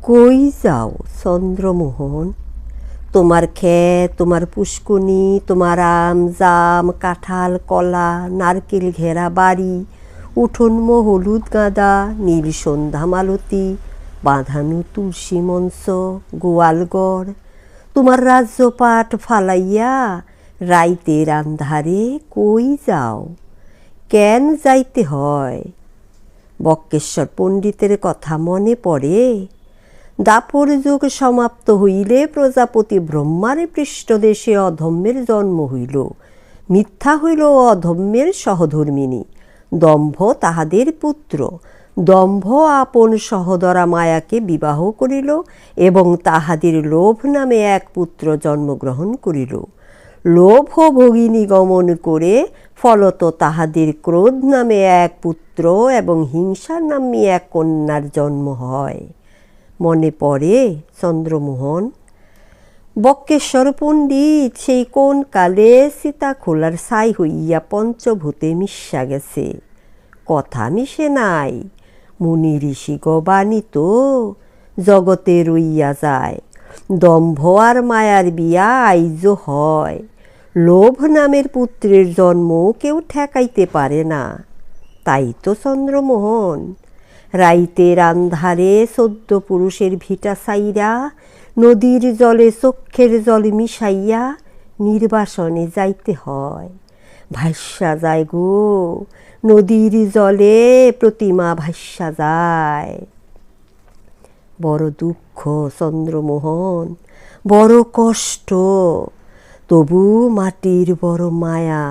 কই যাও চন্দ্রমোহন? তোমার ক্ষেত, তোমার পুষ্কুনি, তোমার আম জাম কাঁঠাল কলা নারকেল ঘেরা বাড়ি, উঠোন হলুদ গাঁদা নীল সন্ধ্যা মালতী, বাঁধানো তুলসী মঞ্চ গোয়ালগড়, তোমার রাজ্যপাট ফালাইয়া রাইতের আন্ধারে কই যাও? কেন যাইতে হয়? বক্রেশ্বর পণ্ডিতের কথা মনে পড়ে। দাপর যুগ সমাপ্ত হইলে প্রজাপতি ব্রহ্মার পৃষ্ঠদেশে অধম্যের জন্ম হইল। মিথ্যা হইল অধম্যের সহধর্মিণী, দম্ভ তাহাদের পুত্র। দম্ভ আপন সহদরা মায়াকে বিবাহ করিল এবং তাহাদের লোভ নামে এক পুত্র জন্মগ্রহণ করিল। লোভ ভগিনী গমন করে ফলত তাহাদের ক্রোধ নামে এক পুত্র এবং হিংসা নামে এক কন্যার জন্ম হয়। মনে পড়ে চন্দ্রমোহন? বক্রেশ্বর পণ্ডিত সেই কোন কালে সীতাখোলার ছাই হইয়া পঞ্চভূতে মিশা গেছে। কথা মিশে নাই, মুনি ঋষি বাণী তো জগতে রইয়া যায়। দম্ভ আর মায়ার বিয়া আইজো হয়। লোভ নামের পুত্রের জন্ম কেউ ঠেকাইতে পারে না। তাই তো চন্দ্রমোহন, রাইতের আন্ধারে 14 পুরুষের ভিটা সাইরা নদীর জলে চক্ষের জলে মিশাইয়া নির্বাসনে যাইতে হয়। ভাস্যা যায় গো, নদীর জলে প্রতিমা ভাস্যা যায়। বড় দুঃখ চন্দ্রমোহন, বড় কষ্ট, তবু মাটির বড় মায়া।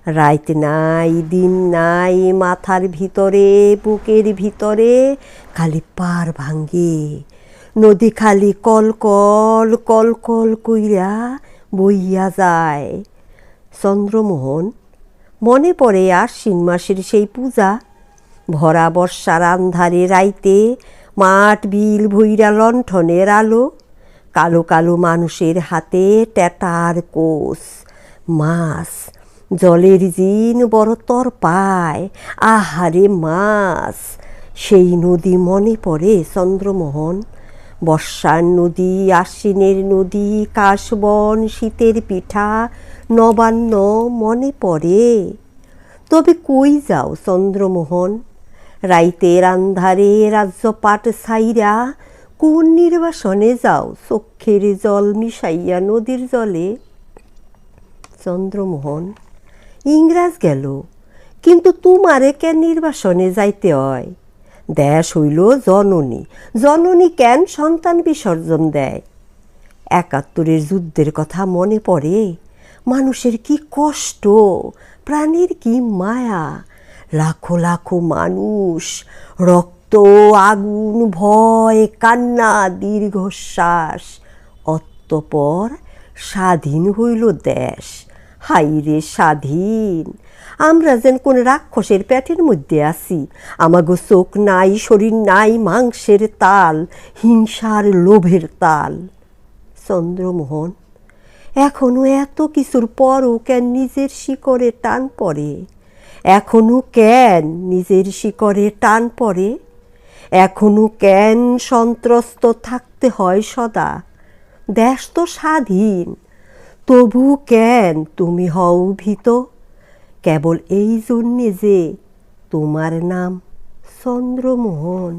রাত নাই দিন নাই, মাথার ভিতরে বুকের ভিতরে খালি পার ভাঙ্গে। নদী খালি কল কল কল কল কইরা বইয়া যায়। চন্দ্রমোহন, মনে পড়ে আশ্বিন মাসের সেই পূজা। ভরা বর্ষার আন্ধারে রাইতে মাঠ বিল ভইরা লণ্ঠনের আলো। কালো কালো মানুষের হাতে ট্যাটার কোষ, মাছ। জলের জিন বড় তর পায়, আহারে মাছ। সেই নদী মনে পড়ে চন্দ্রমোহন। বর্ষার নদী, আশ্বিনের নদী, কাশবন, শীতের পিঠা, নবান্ন মনে পড়ে। তবে কই যাও চন্দ্রমোহন? রাইতের আন্ধারে রাজ্যপাট ছাইরা কোন নির্বাসনে যাও চক্ষের জল মিশাইয়া নদীর জলে? চন্দ্রমোহন, ইংরাজ গেল, কিন্তু তোমারে কেন নির্বাসনে যাইতে হয়? দেশ হইল জননী, জননী কেন সন্তান বিসর্জন দেয়? ৭১-এর যুদ্ধের কথা মনে পড়ে। মানুষের কি কষ্ট, প্রাণীর কি মায়া। লাখো লাখো মানুষ, রক্ত আগুন ভয় কান্না দীর্ঘশ্বাস। অতঃপর স্বাধীন হইল দেশ। হাইরে স্বাধীন! আমরা যেন কোন রাক্ষসের পেটের মধ্যে আছি। আমাগো চোখ নাই, শরীর নাই, মাংসের তাল, হিংসার লোভের তাল। চন্দ্রমোহন, এখনো এত কিছুর পরও কেন নিজের শিকড়ে টান পড়ে? এখনো কেন নিজের শিকড়ে টান পড়ে? এখনো কেন সন্ত্রস্ত থাকতে হয় সদা? দেশ তো স্বাধীন, তবু কেন তুমি হও ভীত? কেবল এই জন্যে যে তোমার নাম চন্দ্রমোহন।